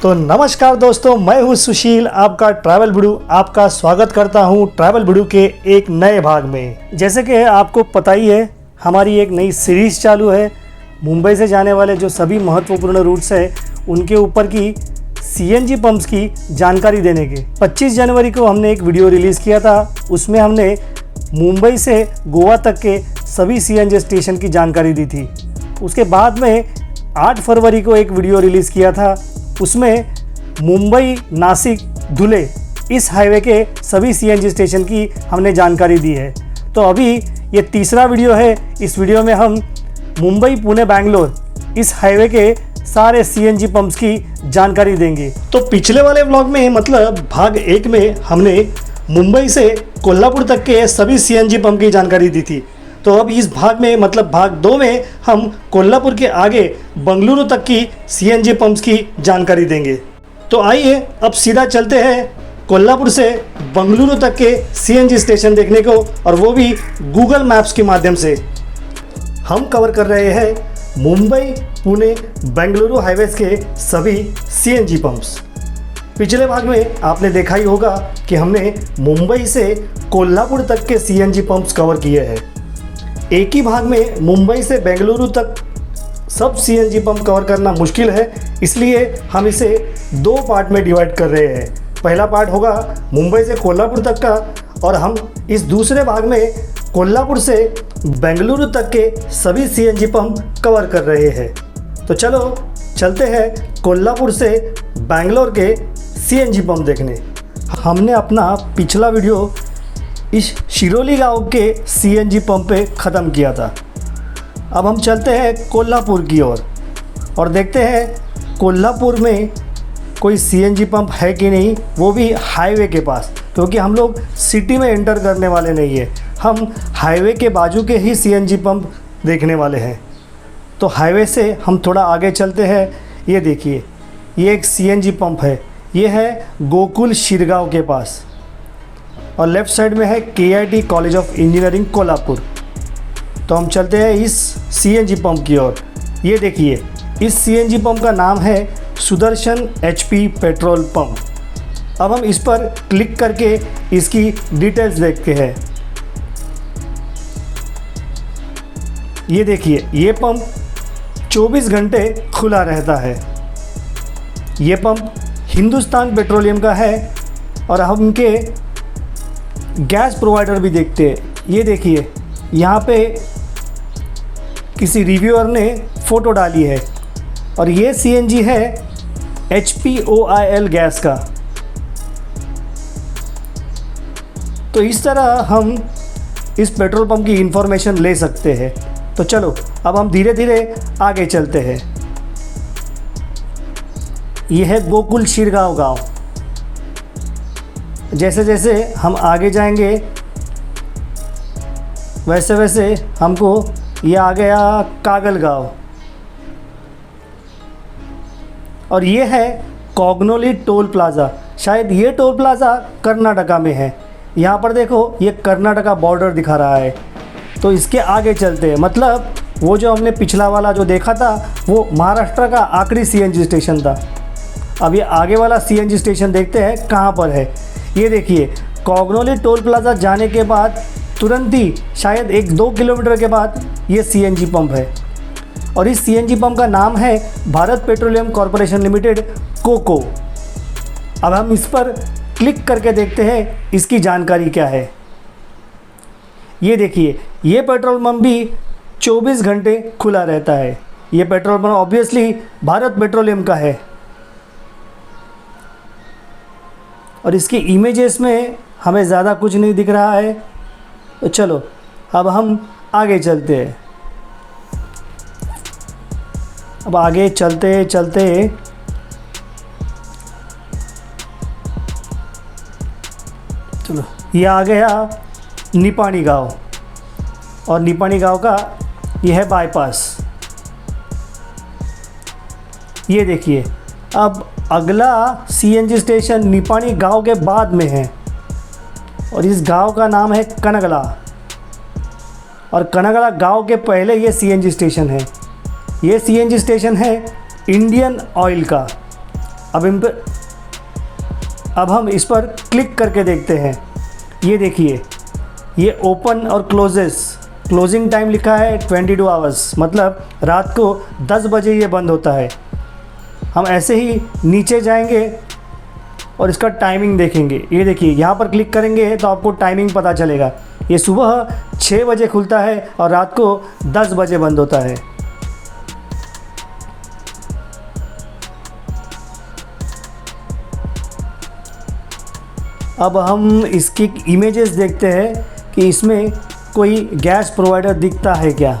तो नमस्कार दोस्तों, मैं हूं सुशील, आपका ट्रैवल वीडियो आपका स्वागत करता हूं ट्रैवल वीडियो के एक नए भाग में। जैसे कि आपको पता ही है, हमारी एक नई सीरीज़ चालू है मुंबई से जाने वाले जो सभी महत्वपूर्ण रूट्स हैं उनके ऊपर की सीएनजी पंप्स की जानकारी देने के। 25 जनवरी को हमने एक वीडियो रिलीज़ किया था, उसमें हमने मुंबई से गोवा तक के सभी सीएनजी स्टेशन की जानकारी दी थी। उसके बाद में 8 फरवरी को एक वीडियो रिलीज़ किया था, उसमें मुंबई नासिक धुले इस हाईवे के सभी सीएनजी स्टेशन की हमने जानकारी दी है। तो अभी ये तीसरा वीडियो है। इस वीडियो में हम मुंबई पुणे बैंगलोर इस हाईवे के सारे सीएनजी पंप्स की जानकारी देंगे। तो पिछले वाले व्लॉग में, मतलब भाग 1 में, हमने मुंबई से कोल्हापुर तक के सभी सीएनजी पंप की जानकारी दी थी। तो अब इस भाग में, मतलब भाग 2 में, हम कोल्हापुर के आगे बंगलुरु तक की सीएनजी पंप्स की जानकारी देंगे। तो आइए अब सीधा चलते हैं कोल्हापुर से बंगलुरु तक के सीएनजी स्टेशन देखने को, और वो भी गूगल मैप्स के माध्यम से। हम कवर कर रहे हैं मुंबई पुणे बेंगलुरु हाईवेज के सभी सीएनजी पंप्स। पिछले भाग में आपने देखा ही होगा कि हमने मुंबई से कोल्हापुर तक के सीएनजी पंप्स कवर किए हैं। एक ही भाग में मुंबई से बेंगलुरु तक सब सीएनजी पंप कवर करना मुश्किल है, इसलिए हम इसे 2 पार्ट में डिवाइड कर रहे हैं। पहला पार्ट होगा मुंबई से कोल्हापुर तक का, और हम इस दूसरे भाग में कोल्हापुर से बेंगलुरु तक के सभी सीएनजी पंप कवर कर रहे हैं। तो चलो चलते हैं कोल्हापुर से बैंगलोर के सीएनजी पंप देखने। हमने अपना पिछला वीडियो इस शिरोली गांव के सीएनजी पंप पे ख़त्म किया था। अब हम चलते हैं कोल्हापुर की ओर और देखते हैं कोल्हापुर में कोई सीएनजी पंप है कि नहीं, वो भी हाईवे के पास, क्योंकि हम लोग सिटी में एंटर करने वाले नहीं है, हम हाईवे के बाजू के ही सीएनजी पंप देखने वाले हैं। तो हाईवे से हम थोड़ा आगे चलते हैं। ये देखिए, ये एक सीएनजी पंप है, ये है गोकुल शिरगांव के पास, और लेफ़्ट साइड में है KIT college of engineering Kolhapur. तो हम चलते हैं इस सीएनजी पंप की ओर। ये देखिए, इस सीएनजी पंप का नाम है सुदर्शन HP पेट्रोल पंप। अब हम इस पर क्लिक करके इसकी डिटेल्स देखते हैं। ये देखिए, ये पंप 24 घंटे खुला रहता है। ये पंप हिंदुस्तान पेट्रोलियम का है, और हम इनके गैस प्रोवाइडर भी देखते हैं। ये देखिए, यहाँ पे किसी रिव्यूअर ने फ़ोटो डाली है, और ये सीएनजी है HPOIL गैस का। तो इस तरह हम इस पेट्रोल पंप की इंफॉर्मेशन ले सकते हैं। तो चलो अब हम धीरे धीरे आगे चलते हैं। ये है गोकुल शिरगांव गांव। जैसे जैसे हम आगे जाएंगे वैसे वैसे हमको ये आ गया कागल गांव, और ये है कोगनोली टोल प्लाज़ा। शायद ये टोल प्लाज़ा कर्नाटका में है। यहाँ पर देखो, ये कर्नाटका बॉर्डर दिखा रहा है। तो इसके आगे चलते हैं, मतलब वो जो हमने पिछला वाला जो देखा था वो महाराष्ट्र का आखिरी सीएनजी स्टेशन था। अब ये आगे वाला सीएनजी स्टेशन देखते हैं कहाँ पर है। ये देखिए, कोगनोली टोल प्लाज़ा जाने के बाद तुरंत ही शायद 1-2 किलोमीटर के बाद ये सीएनजी पंप है, और इस सीएनजी पंप का नाम है Bharat Petroleum Corporation Limited COCO. अब हम इस पर क्लिक करके देखते हैं इसकी जानकारी क्या है। ये देखिए, ये पेट्रोल पंप भी 24 घंटे खुला रहता है। ये petrol pump obviously Bharat petroleum का है, और इसकी इमेजेस में हमें ज़्यादा कुछ नहीं दिख रहा है। तो चलो अब हम आगे चलते हैं। अब आगे चलते चलते चलो, ये आ गया निपानी गांव, और निपानी गांव का ये है बाईपास। ये देखिए, अब अगला सीएनजी स्टेशन निपानी गांव के बाद में है, और इस गांव का नाम है कनगला, और कनगला गांव के पहले ये सीएनजी स्टेशन है। ये सीएनजी स्टेशन है इंडियन ऑयल का। अब हम इस पर क्लिक करके देखते हैं। ये देखिए, ये ओपन और क्लोजिंग टाइम लिखा है 22 आवर्स, मतलब रात को 10 बजे ये बंद होता है। हम ऐसे ही नीचे जाएंगे और इसका टाइमिंग देखेंगे। ये देखिए, यहाँ पर क्लिक करेंगे तो आपको टाइमिंग पता चलेगा। ये सुबह 6 बजे खुलता है और रात को 10 बजे बंद होता है। अब हम इसकी इमेजेस देखते हैं कि इसमें कोई गैस प्रोवाइडर दिखता है क्या।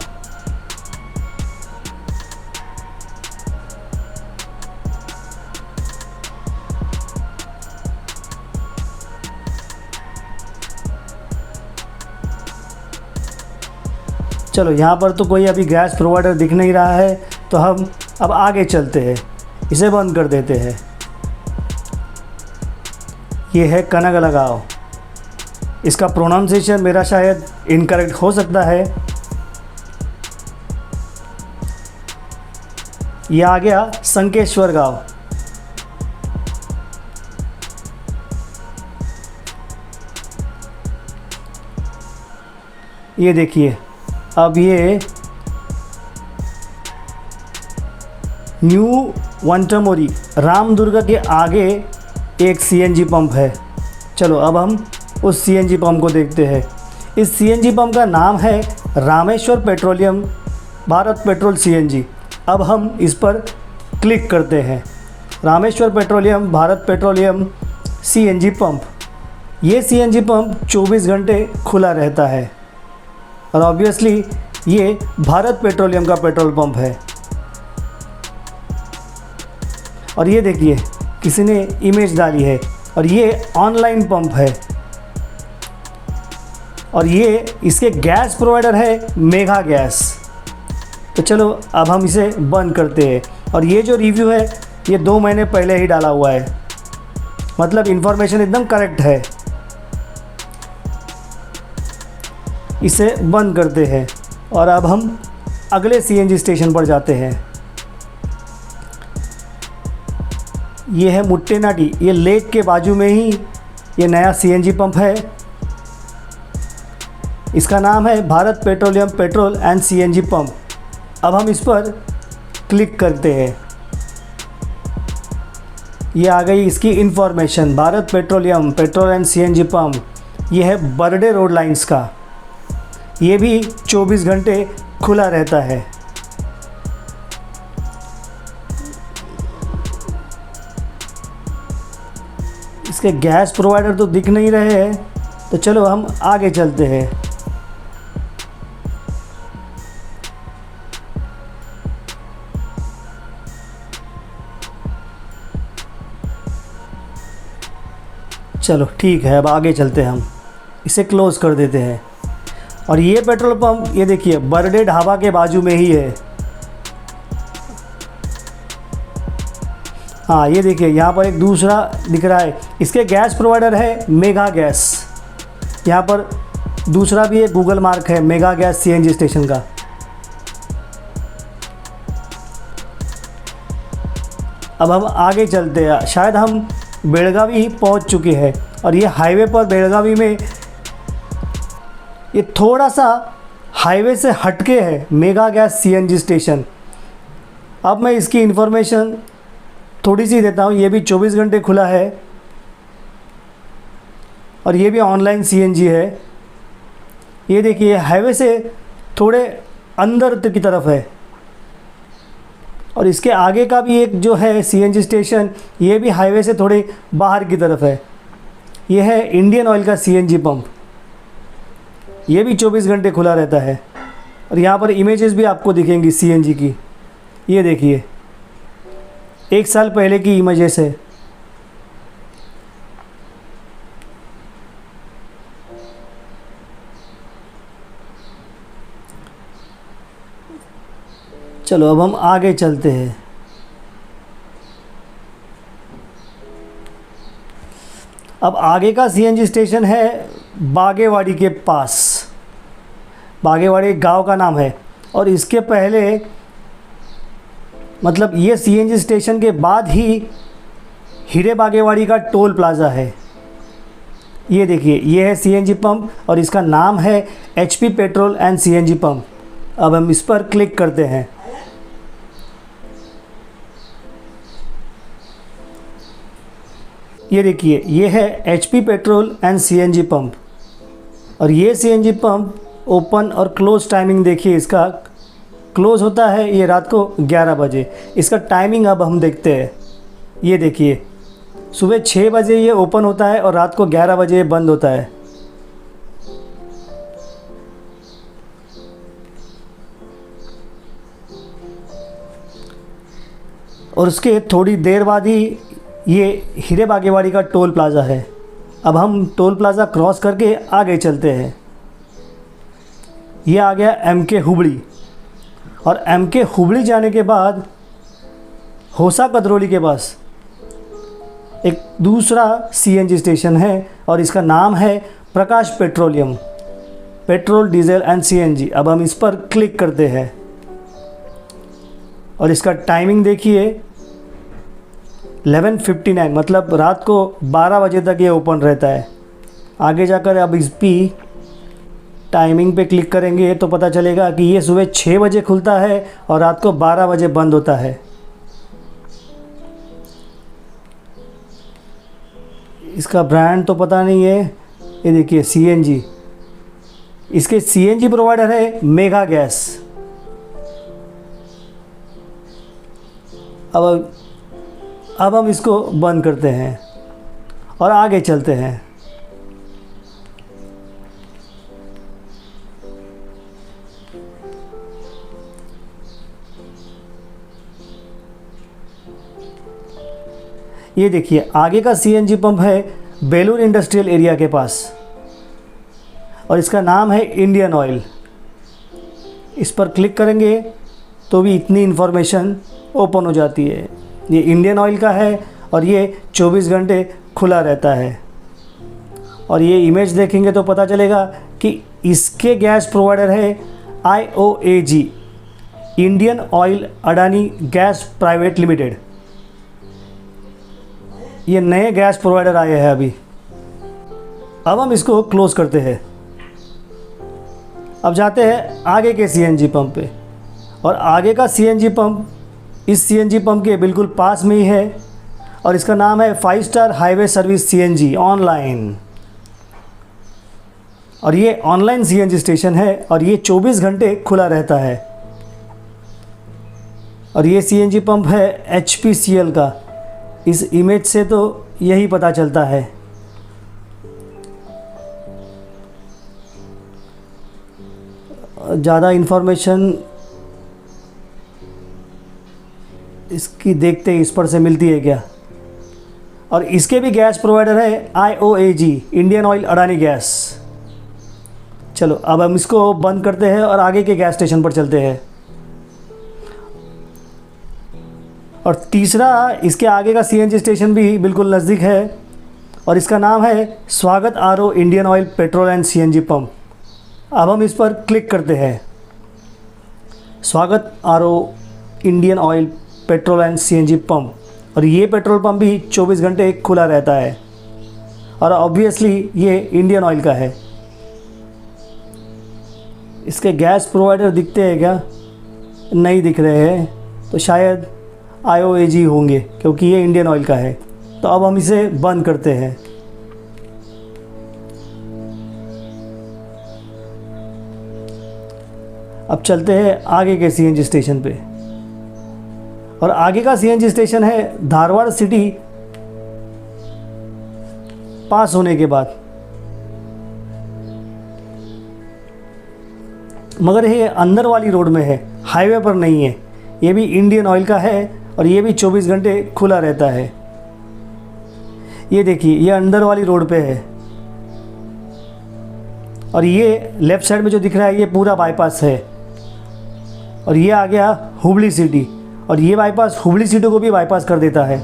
चलो, यहाँ पर तो कोई अभी गैस प्रोवाइडर दिख नहीं रहा है, तो हम अब आगे चलते हैं, इसे बंद कर देते हैं। ये है कनगलगांव। इसका प्रोनाउंसिएशन मेरा शायद इनकरेक्ट हो सकता है। ये आ गया संकेश्वर गांव। ये देखिए, अब ये न्यू वंटमोरी रामदुर्ग के आगे एक सीएनजी पंप है। चलो, अब हम उस सीएनजी पंप को देखते हैं। इस सीएनजी पंप का नाम है Rameshwar petroleum Bharat petrol CNG. अब हम इस पर क्लिक करते हैं। Rameshwar petroleum Bharat petroleum CNG pump. ये सीएनजी पंप 24 घंटे खुला रहता है और ऑब्वियसली ये भारत पेट्रोलियम का पेट्रोल पंप है। और ये देखिए, किसी ने इमेज डाली है और ये ऑनलाइन पंप है और ये इसके गैस प्रोवाइडर है मेगा गैस। तो चलो, अब हम इसे बंद करते हैं। और ये जो रिव्यू है ये 2 महीने पहले ही डाला हुआ है, मतलब इन्फॉर्मेशन एकदम करेक्ट है। इसे बंद करते हैं और अब हम अगले सीएनजी स्टेशन पर जाते हैं। ये है मुट्टेनाडी। ये लेक के बाजू में ही ये नया सीएनजी पंप है। इसका नाम है Bharat petroleum petrol and CNG pump. अब हम इस पर क्लिक करते हैं। ये आ गई इसकी information, Bharat petroleum petrol and CNG pump. ये है बर्डे रोड लाइंस का। ये भी 24 घंटे खुला रहता है। इसके गैस प्रोवाइडर तो दिख नहीं रहे हैं, तो चलो हम आगे चलते हैं। चलो ठीक है, अब आगे चलते हैं। हम इसे क्लोज कर देते हैं। और ये पेट्रोल पंप, ये देखिए, बर्डे ढाबा के बाजू में ही है। हाँ, ये देखिए, यहाँ पर एक दूसरा दिख रहा है। इसके गैस प्रोवाइडर है मेगा गैस। यहाँ पर दूसरा भी एक गूगल मार्क है मेगा गैस सीएनजी स्टेशन का। अब हम आगे चलते हैं। शायद हम बेलगावी पहुँच चुके हैं। और ये हाईवे पर बेलगावी में ये थोड़ा सा हाईवे से हटके है मेगा गैस सीएनजी स्टेशन। अब मैं इसकी इन्फॉर्मेशन थोड़ी सी देता हूँ। ये भी 24 घंटे खुला है और ये भी ऑनलाइन सीएनजी है। ये देखिए, हाईवे से थोड़े अंदर की तरफ है। और इसके आगे का भी एक जो है सीएनजी स्टेशन, ये भी हाईवे से थोड़े बाहर की तरफ है। ये है इंडियन ऑयल का सीएनजी पंप। ये भी 24 घंटे खुला रहता है। और यहाँ पर इमेजेस भी आपको दिखेंगी सीएनजी की। ये देखिए, 1 साल पहले की इमेजेस है। चलो, अब हम आगे चलते हैं। अब आगे का सीएनजी स्टेशन है बागेवाड़ी के पास। बागेवाड़ी गांव का नाम है। और इसके पहले, मतलब ये सीएनजी स्टेशन के बाद ही हीरे बागेवाड़ी का टोल प्लाज़ा है। ये देखिए, ये है सीएनजी पंप और इसका नाम है HP petrol and CNG pump. अब हम इस पर क्लिक करते हैं। ये देखिए, ये है HP petrol and CNG pump और ये सीएनजी पंप ओपन और क्लोज टाइमिंग देखिए, इसका क्लोज होता है ये रात को 11 बजे। इसका टाइमिंग अब हम देखते हैं। ये देखिए, सुबह 6 बजे ये ओपन होता है और रात को 11 बजे ये बंद होता है। और उसके थोड़ी देर बाद ही ये हीरे बागेवाड़ी का टोल प्लाज़ा है। अब हम टोल प्लाज़ा क्रॉस करके आगे चलते हैं। ये आ गया एमके हुबली और एमके हुबली जाने के बाद होसा कदरौली के पास एक दूसरा सीएनजी स्टेशन है और इसका नाम है Prakash petroleum, petrol diesel and CNG. अब हम इस पर क्लिक करते हैं और इसका टाइमिंग देखिए 11:59, मतलब रात को 12 बजे तक ये ओपन रहता है। आगे जाकर अब इस भी टाइमिंग पे क्लिक करेंगे तो पता चलेगा कि ये सुबह 6 बजे खुलता है और रात को 12 बजे बंद होता है। इसका ब्रांड तो पता नहीं है। ये देखिए सीएनजी, इसके सीएनजी प्रोवाइडर है मेगा गैस। अब हम इसको बंद करते हैं और आगे चलते हैं। ये देखिए, आगे का सीएनजी पंप है बेलूर इंडस्ट्रियल एरिया के पास और इसका नाम है इंडियन ऑयल। इस पर क्लिक करेंगे तो भी इतनी इन्फॉर्मेशन ओपन हो जाती है। ये इंडियन ऑयल का है और ये 24 घंटे खुला रहता है। और ये इमेज देखेंगे तो पता चलेगा कि इसके गैस प्रोवाइडर है IOAG, Indian oil Adani gas private limited. ये नए गैस प्रोवाइडर आए हैं अभी। अब हम इसको क्लोज़ करते हैं। अब जाते हैं आगे के सीएनजी पंप पे और आगे का सीएनजी पंप इस सीएनजी पंप के बिल्कुल पास में ही है और इसका नाम है 5 star highway service CNG online. और ये ऑनलाइन सीएनजी स्टेशन है और ये 24 घंटे खुला रहता है। और ये सीएनजी पंप है HPCL का। इस इमेज से तो यही पता चलता है। ज़्यादा इन्फॉर्मेशन इसकी देखते ही इस पर से मिलती है क्या। और इसके भी गैस प्रोवाइडर है IOAG, Indian oil Adani gas. चलो अब हम इसको बंद करते हैं और आगे के गैस स्टेशन पर चलते हैं। और तीसरा, इसके आगे का सीएनजी स्टेशन भी बिल्कुल नज़दीक है और इसका नाम है स्वागत RO Indian oil petrol and CNG pump. अब हम इस पर क्लिक करते हैं। स्वागत RO Indian oil petrol and CNG pump. और ये पेट्रोल पंप भी 24 घंटे खुला रहता है और ऑब्वियसली ये इंडियन ऑयल का है। इसके गैस प्रोवाइडर दिखते हैं क्या? नहीं दिख रहे हैं, तो शायद IOAG होंगे क्योंकि ये इंडियन ऑयल का है। तो अब हम इसे बंद करते हैं। अब चलते हैं आगे के सीएनजी स्टेशन पे और आगे का सीएनजी स्टेशन है धारवाड़ सिटी पास होने के बाद। मगर ये अंदर वाली रोड में है, हाईवे पर नहीं है। ये भी इंडियन ऑयल का है और ये भी 24 घंटे खुला रहता है। ये देखिए, ये अंदर वाली रोड पे है और ये लेफ़्ट साइड में जो दिख रहा है ये पूरा बाईपास है। और ये आ गया हुबली सिटी और ये बाईपास हुबली सिटी को भी बाईपास कर देता है।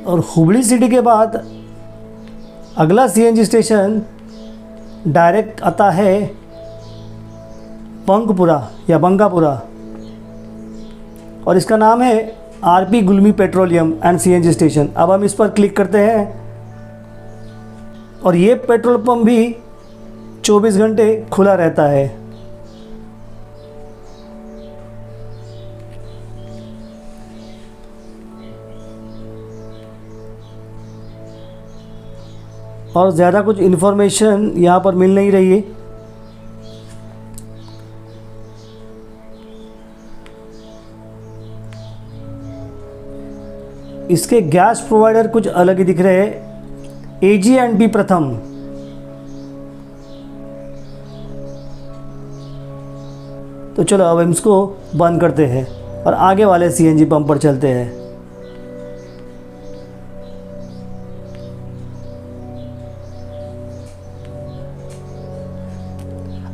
और हुबली सिटी के बाद अगला सीएनजी स्टेशन डायरेक्ट आता है बंकपुरा या बंकापुरा, और इसका नाम है RP Gulmi petroleum and CNG station. अब हम इस पर क्लिक करते हैं और ये पेट्रोल पंप भी 24 घंटे खुला रहता है। और ज़्यादा कुछ इन्फॉर्मेशन यहाँ पर मिल नहीं रही है। इसके गैस प्रोवाइडर कुछ अलग ही दिख रहे हैं, AG&P प्रथम। तो चलो अब हम इसको बंद करते हैं और आगे वाले सीएनजी पंप पर चलते हैं।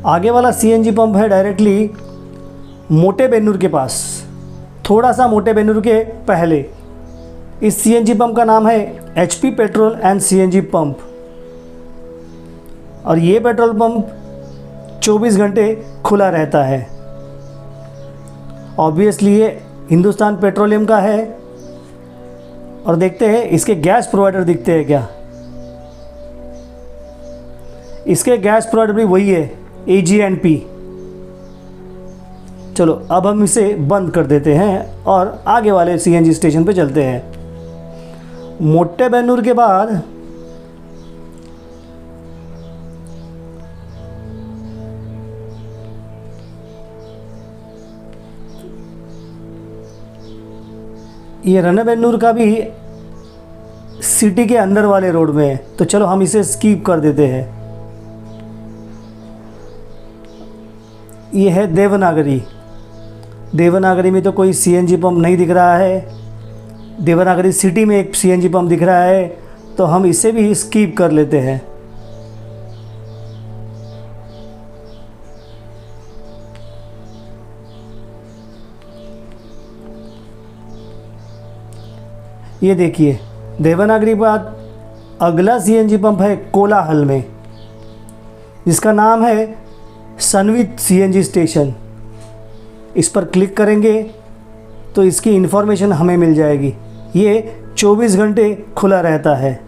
आगे वाला सीएनजी पंप है डायरेक्टली मोटे बेन्नूर के पास, थोड़ा सा मोटे बेन्नूर के पहले। इस सीएनजी पंप का नाम है HP petrol and CNG pump, और ये पेट्रोल पंप 24 घंटे खुला रहता है। ऑब्वियसली ये हिंदुस्तान पेट्रोलियम का है। और देखते हैं इसके गैस प्रोवाइडर दिखते हैं क्या। इसके गैस प्रोवाइडर भी वही है, AG&P। चलो अब हम इसे बंद कर देते हैं और आगे वाले सीएनजी स्टेशन पे चलते हैं। मोटे बेन्नूर के बाद ये राणेबेन्नूर का भी सिटी के अंदर वाले रोड में है, तो चलो हम इसे स्किप कर देते हैं। ये है देवनागरी। देवनागरी में तो कोई सीएनजी पंप नहीं दिख रहा है। देवनागरी सिटी में एक सीएनजी पंप दिख रहा है, तो हम इसे भी स्किप कर लेते हैं। ये देखिए देवनागरी के बाद अगला सीएनजी पंप है कोलाहल में, जिसका नाम है सनवित सीएनजी स्टेशन। इस पर क्लिक करेंगे तो इसकी इन्फॉर्मेशन हमें मिल जाएगी। ये 24 घंटे खुला रहता है।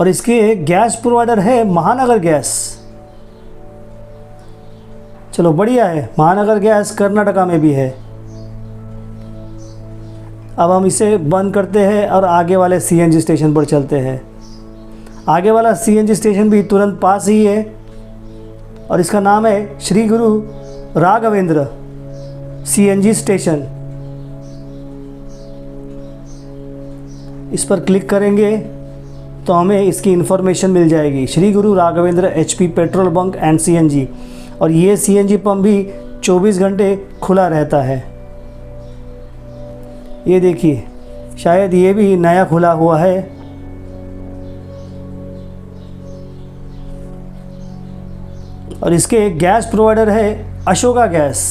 और इसके गैस प्रोवाइडर है महानगर गैस। चलो बढ़िया है, महानगर गैस कर्नाटका में भी है। अब हम इसे बंद करते हैं और आगे वाले सीएनजी स्टेशन पर चलते हैं। आगे वाला सीएनजी स्टेशन भी तुरंत पास ही है और इसका नाम है श्री गुरु राघवेंद्र सीएनजी स्टेशन। इस पर क्लिक करेंगे तो हमें इसकी इन्फॉर्मेशन मिल जाएगी। श्री गुरु Raghavendra HP petrol bunk and CNG, और ये सीएनजी पंप भी 24 घंटे खुला रहता है। ये देखिए शायद ये भी नया खुला हुआ है। और इसके गैस प्रोवाइडर है अशोका गैस।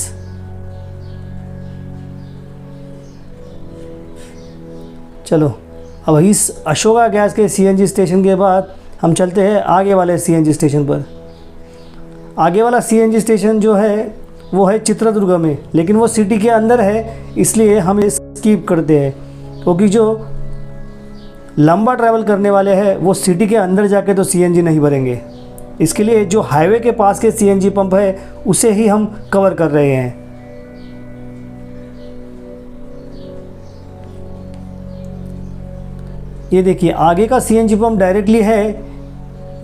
चलो अब इस अशोका गैस के सीएनजी स्टेशन के बाद हम चलते हैं आगे वाले सीएनजी स्टेशन पर। आगे वाला सीएनजी स्टेशन जो है वो है चित्रदुर्ग में, लेकिन वो सिटी के अंदर है, इसलिए हम इसे स्किप करते हैं। क्योंकि जो लंबा ट्रैवल करने वाले हैं वो सिटी के अंदर जाके तो सीएनजी नहीं भरेंगे। इसके लिए जो हाईवे के पास के सीएनजी पंप है उसे ही हम कवर कर रहे हैं। ये देखिए आगे का सीएनजी पंप डायरेक्टली है,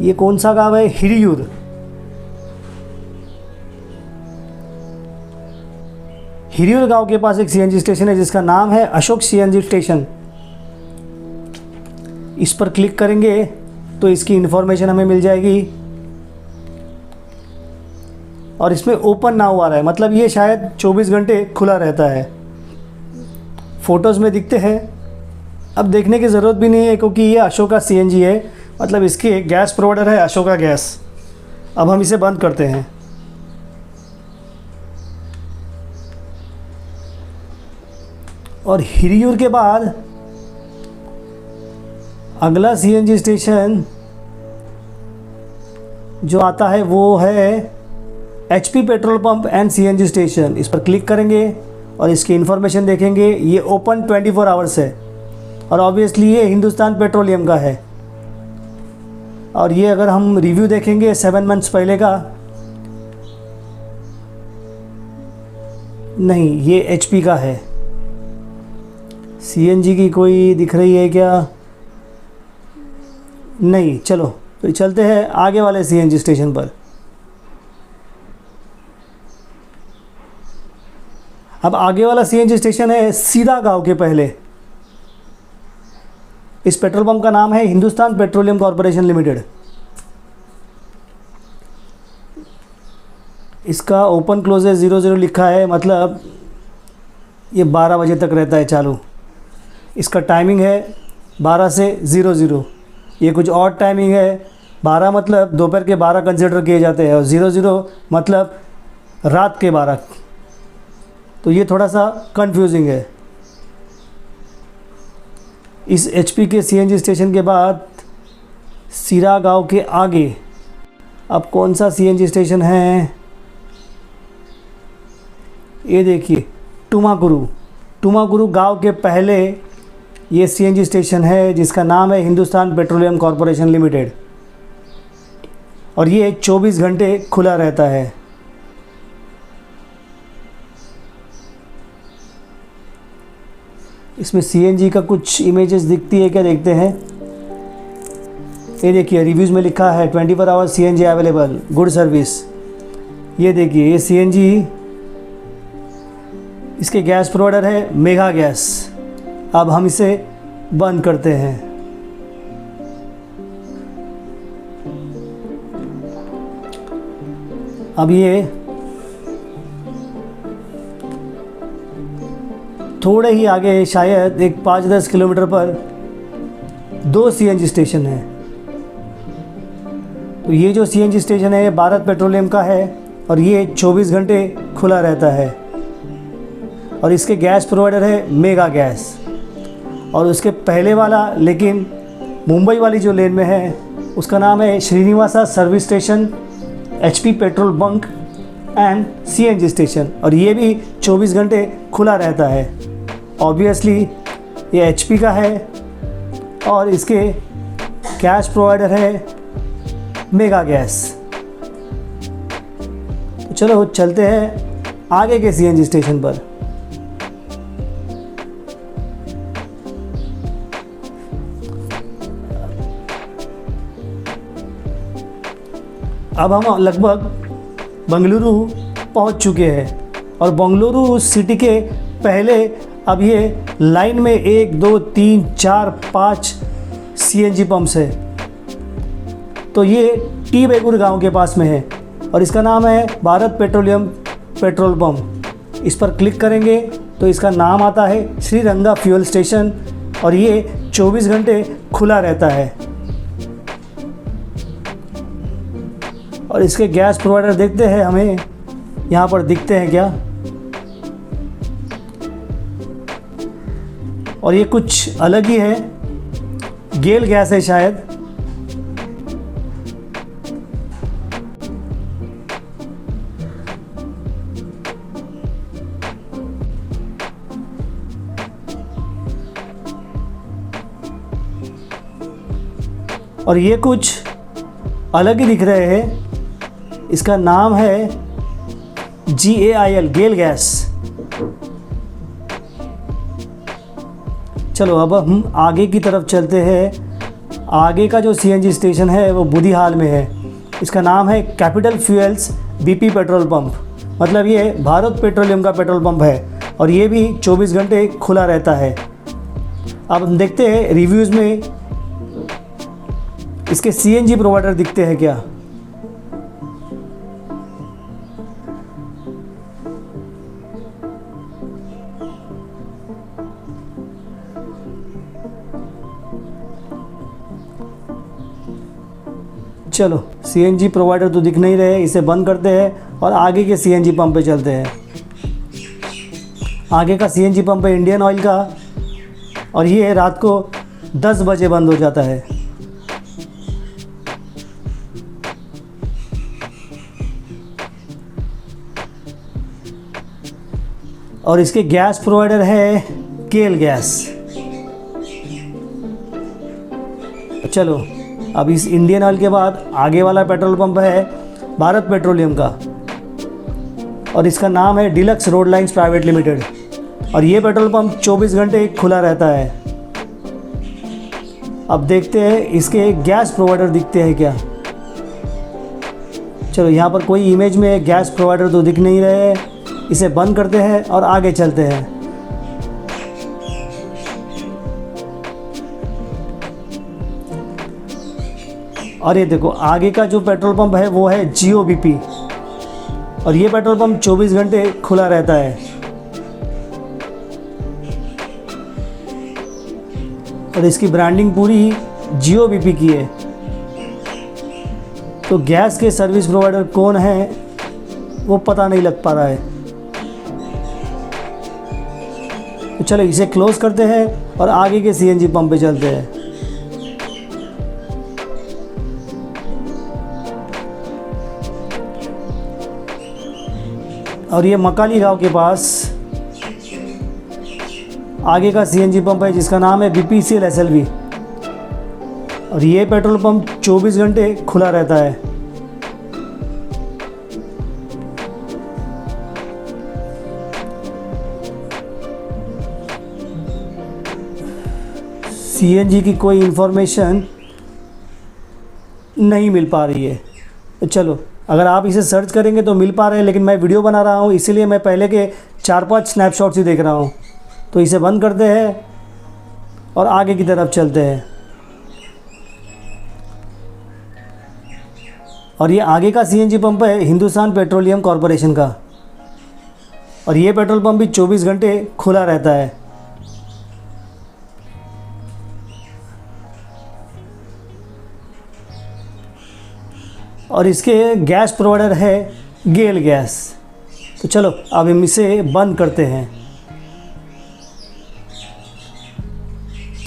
ये कौन सा गांव है, हिरियूर। हिरियूर गांव के पास एक सीएनजी स्टेशन है जिसका नाम है अशोक सीएनजी स्टेशन। इस पर क्लिक करेंगे तो इसकी इन्फॉर्मेशन हमें मिल जाएगी। और इसमें ओपन नाउ आ रहा है, मतलब ये शायद 24 घंटे खुला रहता है। फ़ोटोज़ में दिखते हैं, अब देखने की ज़रूरत भी नहीं है क्योंकि ये अशोका सीएनजी है मतलब इसके गैस प्रोवाइडर है अशोका गैस। अब हम इसे बंद करते हैं। और हिरियूर के बाद अगला सीएनजी स्टेशन जो आता है वो है HP petrol pump and CNG station. इस पर क्लिक करेंगे और इसकी इन्फॉर्मेशन देखेंगे। ये ओपन 24 आवर्स है और ऑब्वियसली ये हिंदुस्तान पेट्रोलियम का है। और ये अगर हम रिव्यू देखेंगे 7 मंथ्स पहले का, नहीं ये एचपी का है। सीएनजी की कोई दिख रही है क्या? नहीं। चलो तो चलते हैं आगे वाले सीएनजी स्टेशन पर। अब आगे वाला सीएनजी स्टेशन है सीधा गांव के पहले। इस पेट्रोल पंप का नाम है हिंदुस्तान पेट्रोलियम कॉरपोरेशन लिमिटेड। इसका ओपन क्लोजेस 00 लिखा है, मतलब ये 12 बजे तक रहता है चालू। इसका टाइमिंग है 12 से 00। ये कुछ और टाइमिंग है। 12 मतलब दोपहर के 12 कंसिडर किए जाते हैं और 00 मतलब रात के 12। तो ये थोड़ा सा कंफ्यूजिंग है। इस एचपी के सीएनजी स्टेशन के बाद सीरा गांव के आगे अब कौन सा सीएनजी स्टेशन है? ये देखिए टुमाकुरू गांव के पहले ये सीएनजी स्टेशन है जिसका नाम है हिंदुस्तान पेट्रोलियम कॉरपोरेशन लिमिटेड और ये 24 घंटे खुला रहता है। इसमें सीएनजी का कुछ इमेजेस दिखती है क्या, देखते हैं। ये देखिए रिव्यूज़ में लिखा है 24 hours CNG available, good service. ये देखिए ये सीएनजी, इसके गैस प्रोवाइडर है मेगा गैस। अब हम इसे बंद करते हैं। अब ये थोड़े ही आगे शायद एक 5-10 किलोमीटर पर 2 सीएनजी स्टेशन है। तो ये जो सीएनजी स्टेशन है ये भारत पेट्रोलियम का है और ये 24 घंटे खुला रहता है और इसके गैस प्रोवाइडर है मेगा गैस। और उसके पहले वाला लेकिन मुंबई वाली जो लेन में है उसका नाम है Srinivasa service station, HP petrol bunk and CNG station और ये भी 24 घंटे खुला रहता है। ऑब्वियसली ये एचपी का है और इसके गैस प्रोवाइडर है मेगा गैस। तो चलो चलते हैं आगे के सीएनजी स्टेशन पर। अब हम लगभग बंगलुरु पहुंच चुके हैं और बंगलुरु सिटी के पहले अब ये लाइन में 1 2 3 4 5 सीएनजी पंप्स है। तो ये टी बेगुर गांव के पास में है और इसका नाम है भारत पेट्रोलियम पेट्रोल पंप। इस पर क्लिक करेंगे तो इसका नाम आता है श्रीरंगा फ्यूल स्टेशन और ये 24 घंटे खुला रहता है। और इसके गैस प्रोवाइडर देखते हैं, हमें यहाँ पर दिखते हैं क्या। और ये कुछ अलग ही है, गेल गैस है शायद। और ये कुछ अलग ही दिख रहे हैं। इसका नाम है GAIL, गेल गैस। चलो अब हम आगे की तरफ चलते हैं। आगे का जो सीएनजी स्टेशन है वो बुधिहाल में है। इसका नाम है capital fuels BP petrol pump, मतलब ये भारत पेट्रोलियम का पेट्रोल पंप है और ये भी 24 घंटे खुला रहता है। अब हम देखते हैं रिव्यूज़ में इसके सीएनजी प्रोवाइडर दिखते हैं क्या। चलो सीएनजी प्रोवाइडर तो दिख नहीं रहे, इसे बंद करते हैं और आगे के सीएनजी पंप पे चलते हैं। आगे का सीएनजी पंप है इंडियन ऑयल का और ये रात को 10 बजे बंद हो जाता है। और इसके गैस प्रोवाइडर है गेल गैस। चलो अब इस इंडियन ऑयल के बाद आगे वाला पेट्रोल पंप है भारत पेट्रोलियम का और इसका नाम है deluxe road lines private limited. और ये पेट्रोल पंप 24 घंटे खुला रहता है। अब देखते हैं इसके गैस प्रोवाइडर दिखते हैं क्या। चलो यहाँ पर कोई इमेज में गैस प्रोवाइडर तो दिख नहीं रहे, इसे बंद करते हैं और आगे चलते हैं। और ये देखो आगे का जो पेट्रोल पंप है वो है जियो बीपी और ये पेट्रोल पंप 24 घंटे खुला रहता है। और इसकी ब्रांडिंग पूरी ही जियो बीपी की है। तो गैस के सर्विस प्रोवाइडर कौन है वो पता नहीं लग पा रहा है। तो चलो इसे क्लोज करते हैं और आगे के सीएनजी पंप पे चलते हैं। और ये मकाली गांव के पास आगे का सीएनजी पंप है जिसका नाम है बीपीसीएल एसएलवी और ये पेट्रोल पंप 24 घंटे खुला रहता है। सीएनजी की कोई इन्फॉर्मेशन नहीं मिल पा रही है। चलो अगर आप इसे सर्च करेंगे तो मिल पा रहे हैं, लेकिन मैं वीडियो बना रहा हूँ इसीलिए मैं पहले के 4-5 स्नैपशॉट्स ही देख रहा हूँ। तो इसे बंद करते हैं और आगे की तरफ चलते हैं। और ये आगे का सीएनजी पंप है हिंदुस्तान पेट्रोलियम कॉरपोरेशन का और ये पेट्रोल पंप भी 24 घंटे खुला रहता है। और इसके गैस प्रोवाइडर है गेल गैस। तो चलो अब हम इसे बंद करते हैं।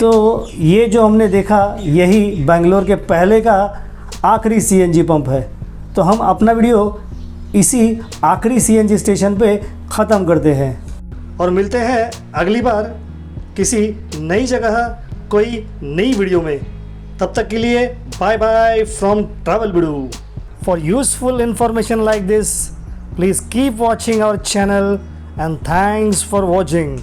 तो ये जो हमने देखा यही बेंगलोर के पहले का आखिरी सीएनजी पंप है। तो हम अपना वीडियो इसी आखिरी सीएनजी स्टेशन पे ख़त्म करते हैं और मिलते हैं अगली बार किसी नई जगह कोई नई वीडियो में। तब तक के लिए bye bye from travel Bidu. For useful information like this, please keep watching our channel and thanks for watching.